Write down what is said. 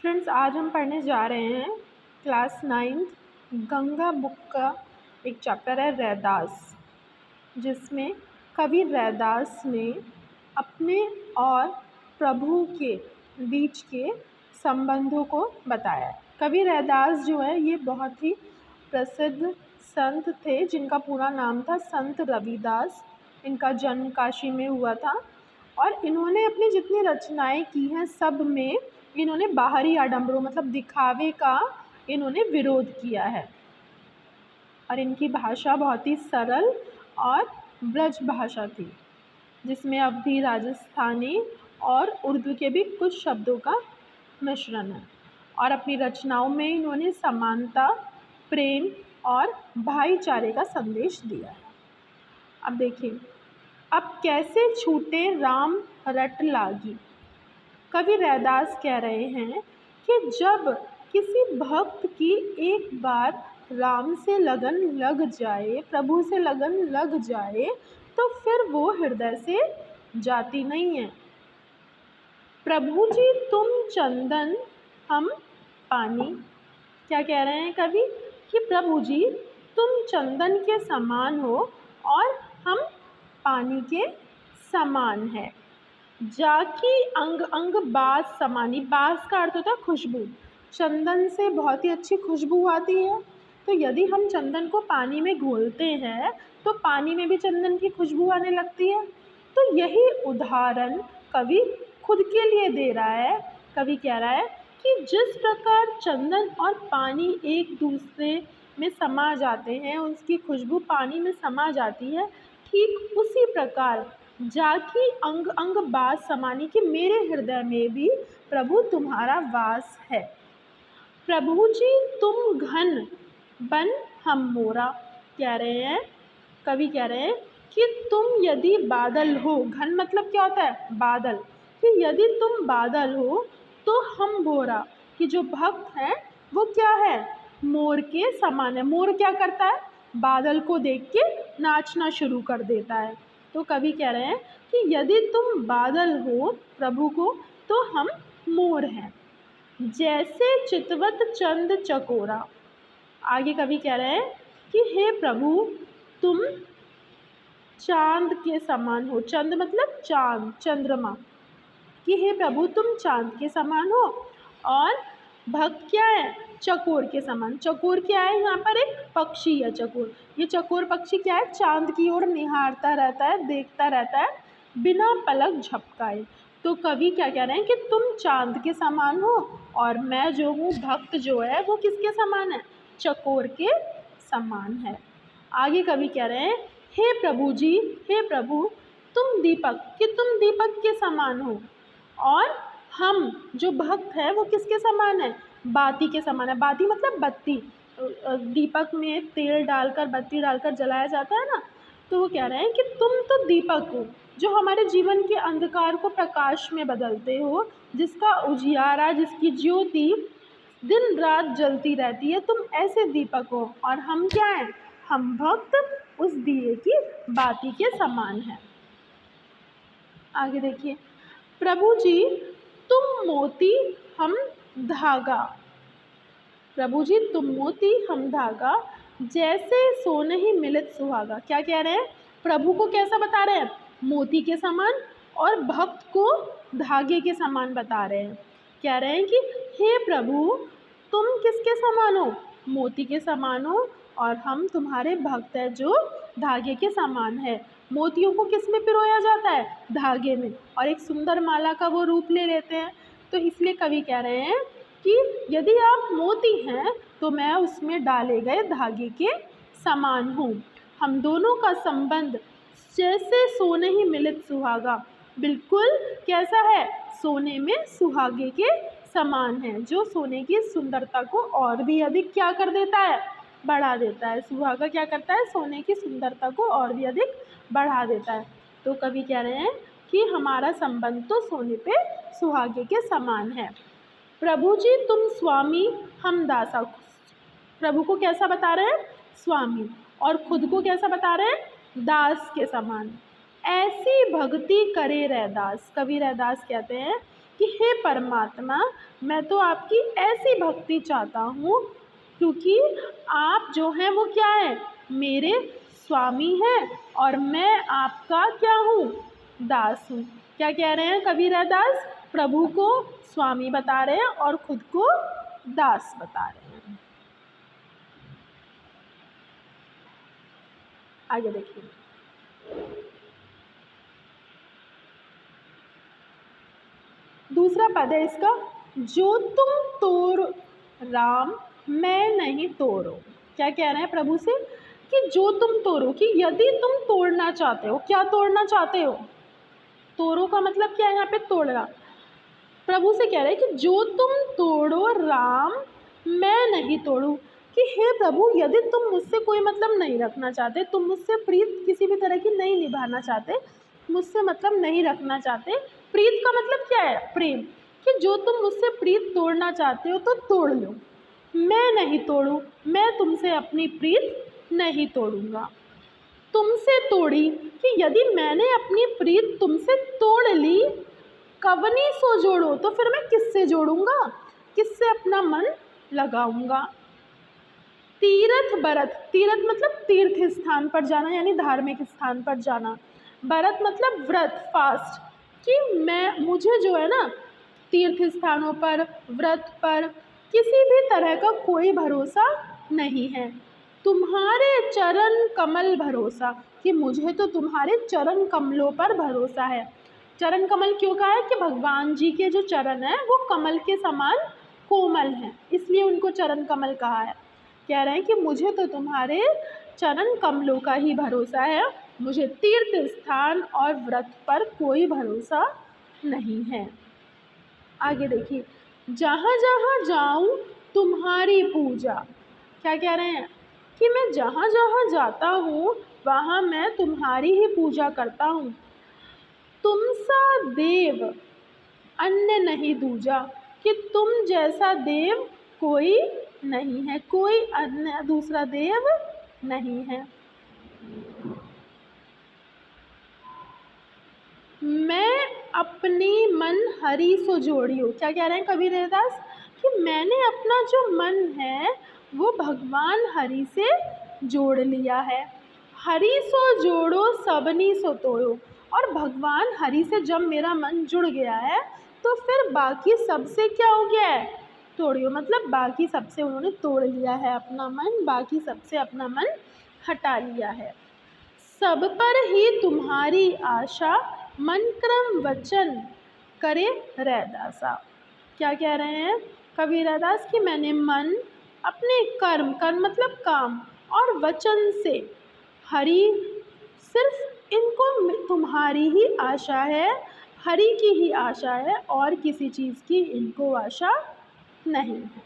Friends, आज हम पढ़ने जा रहे हैं क्लास 9th गंगा बुक का एक चैप्टर है रैदास, जिसमें कवि रैदास ने अपने और प्रभु के बीच के संबंधों को बताया है। कवि रैदास जो है ये बहुत ही प्रसिद्ध संत थे, जिनका पूरा नाम था संत रविदास। इनका जन्म काशी में हुआ था और इन्होंने अपनी जितनी रचनाएं की हैं सब में इन्होंने बाहरी आडंबरों मतलब दिखावे का इन्होंने विरोध किया है। और इनकी भाषा बहुत ही सरल और ब्रज भाषा थी, जिसमें अवधी, राजस्थानी और उर्दू के भी कुछ शब्दों का मिश्रण है। और अपनी रचनाओं में इन्होंने समानता, प्रेम और भाईचारे का संदेश दिया है। अब देखिए, अब कैसे छूटे राम रट लागी। कवि रैदास कह रहे हैं कि जब किसी भक्त की एक बार राम से लगन लग जाए, प्रभु से लगन लग जाए, तो फिर वो हृदय से जाती नहीं है। प्रभु जी तुम चंदन हम पानी। क्या कह रहे हैं कवि कि प्रभु जी तुम चंदन के समान हो और हम पानी के समान है। जाकी अंग अंग बास समानी। बास का अर्थ होता है खुशबू। चंदन से बहुत ही अच्छी खुशबू आती है, तो यदि हम चंदन को पानी में घोलते हैं तो पानी में भी चंदन की खुशबू आने लगती है। तो यही उदाहरण कवि खुद के लिए दे रहा है। कवि कह रहा है कि जिस प्रकार चंदन और पानी एक दूसरे में समा जाते हैं, उसकी खुशबू पानी में समा जाती है, ठीक उसी प्रकार जाकी अंग अंग बास समानी कि मेरे हृदय में भी प्रभु तुम्हारा वास है। प्रभु जी तुम घन बन हम मोरा। कह रहे हैं, कवि कह रहे हैं कि तुम यदि बादल हो, घन मतलब क्या होता है? बादल। कि यदि तुम बादल हो तो हम भोरा, कि जो भक्त है वो क्या है? मोर के समान है। मोर क्या करता है? बादल को देख के नाचना शुरू कर देता है। तो कवि कह रहे हैं कि यदि तुम बादल हो प्रभु को, तो हम मोर हैं। जैसे चितवत चंद चकोरा। आगे कवि कह रहे हैं कि हे प्रभु तुम चांद के समान हो। चंद मतलब चांद, चंद्रमा। कि हे प्रभु तुम चांद के समान हो और भक्त क्या है? चकोर के समान। चकोर क्या है? यहाँ पर एक पक्षी है चकोर। ये चकोर पक्षी क्या है? चांद की ओर निहारता रहता है, देखता रहता है बिना पलक झपकाए। तो कवि क्या कह रहे हैं कि तुम चांद के समान हो और मैं जो हूँ भक्त जो है वो किसके समान है? चकोर के समान है। आगे कवि कह रहे हैं हे प्रभु जी, हे प्रभु तुम दीपक, कि तुम दीपक के समान हो और हम जो भक्त है वो किसके समान है? बाती के समान है। बाती मतलब बत्ती। दीपक में तेल डालकर, बत्ती डालकर जलाया जाता है ना। तो वो कह रहे हैं कि तुम तो दीपक हो जो हमारे जीवन के अंधकार को प्रकाश में बदलते हो, जिसका उजियारा, जिसकी ज्योति दिन रात जलती रहती है। तुम ऐसे दीपक हो और हम क्या हैं? हम भक्त उस दिए की बाती के समान हैं। आगे देखिए, प्रभु जी तुम मोती हम धागा। प्रभु जी तुम मोती हम धागा, जैसे सोनहि मिलित सुहागा। क्या कह रहे हैं? प्रभु को कैसा बता रहे हैं? मोती के समान, और भक्त को धागे के समान बता रहे हैं। कह रहे हैं कि हे प्रभु तुम किसके समान हो? मोती के समान हो और हम तुम्हारे भक्त हैं जो धागे के समान है। मोतियों को किस में पिरोया जाता है? धागे में, और एक सुंदर माला का वो रूप ले लेते हैं। तो इसलिए कवि कह रहे हैं कि यदि आप मोती हैं तो मैं उसमें डाले गए धागे के समान हूँ। हम दोनों का संबंध जैसे सोने ही मिलित सुहागा, बिल्कुल कैसा है? सोने में सुहागे के समान है, जो सोने की सुंदरता को और भी अधिक क्या कर देता है? बढ़ा देता है। सुहागा क्या करता है? सोने की सुंदरता को और भी अधिक बढ़ा देता है। तो कवि कह रहे हैं कि हमारा संबंध तो सोने पे सुहागे के समान है। प्रभु जी तुम स्वामी हम दासा। प्रभु को कैसा बता रहे हैं? स्वामी। और खुद को कैसा बता रहे हैं? दास के समान। ऐसी भक्ति करे रैदास। कवि रैदास कहते हैं कि हे परमात्मा, मैं तो आपकी ऐसी भक्ति चाहता हूँ क्योंकि आप जो हैं वो क्या है, मेरे स्वामी हैं और मैं आपका क्या हूँ, दास हूँ। क्या कह रहे हैं कबीर दास? प्रभु को स्वामी बता रहे हैं और खुद को दास बता रहे हैं। आगे देखिए, दूसरा पद है इसका, जो तुम तोड़ राम मैं नहीं तोड़ो। क्या कह रहे हैं प्रभु से कि जो तुम तोड़ो, कि यदि तुम तोड़ना चाहते हो, क्या तोड़ना चाहते हो, तोड़ो का मतलब क्या है यहाँ पे, तोड़ना। प्रभु से कह रहे हैं कि जो तुम तोड़ो राम मैं नहीं तोड़ूं, कि हे प्रभु यदि तुम मुझसे कोई मतलब नहीं रखना चाहते, तुम मुझसे प्रीत किसी भी तरह की नहीं निभाना चाहते, मुझसे मतलब नहीं रखना चाहते, प्रीत का मतलब क्या है, प्रेम, कि जो तुम मुझसे प्रीत तोड़ना चाहते हो तो तोड़ लो, मैं नहीं तोड़ूं, मैं तुमसे अपनी प्रीत नहीं तोड़ूंगा। तुमसे तोड़ी, कि यदि मैंने अपनी प्रीत तुमसे तोड़ ली, कवनी सो जोड़ो, तो फिर मैं किससे जोड़ूंगा, किससे अपना मन लगाऊंगा। तीर्थ बरत, तीर्थ मतलब तीर्थ स्थान पर जाना यानी धार्मिक स्थान पर जाना, बरत मतलब व्रत, फास्ट, कि मैं मुझे जो है ना तीर्थ स्थानों पर, व्रत पर किसी भी तरह का कोई भरोसा नहीं है, तुम्हारे चरण कमल भरोसा, कि मुझे तो तुम्हारे चरण कमलों पर भरोसा है। चरण कमल क्यों कहा है, कि भगवान जी के जो चरण हैं वो कमल के समान कोमल हैं, इसलिए उनको चरण कमल कहा है। कह रहे हैं कि मुझे तो तुम्हारे चरण कमलों का ही भरोसा है, मुझे तीर्थ स्थान और व्रत पर कोई भरोसा नहीं है। आगे देखिए, जहाँ जहाँ जाऊँ तुम्हारी पूजा। क्या कह रहे हैं, कि मैं जहाँ जहाँ जाता हूँ वहाँ मैं तुम्हारी ही पूजा करता हूँ। तुम सा देव अन्य नहीं दूजा, कि तुम जैसा देव कोई नहीं है, कोई अन्य दूसरा देव नहीं है। मैं अपनी मन हरि सो जोड़ियो। क्या कह रहे हैं कबीर दास, कि मैंने अपना जो मन है वो भगवान हरि से जोड़ लिया है। हरि सो जोड़ो सबनी सो तोड़ो, और भगवान हरि से जब मेरा मन जुड़ गया है तो फिर बाकी सबसे क्या हो गया है, तोड़ियो, मतलब बाकी सबसे उन्होंने तोड़ लिया है अपना मन, बाकी सबसे अपना मन हटा लिया है। सब पर ही तुम्हारी आशा, मन क्रम वचन करे रैदासा। क्या कह रहे हैं कबीर दास, कि मैंने मन अपने कर्म, कर्म मतलब काम, और वचन से हरि, सिर्फ इनको तुम्हारी ही आशा है, हरि की ही आशा है और किसी चीज़ की इनको आशा नहीं है।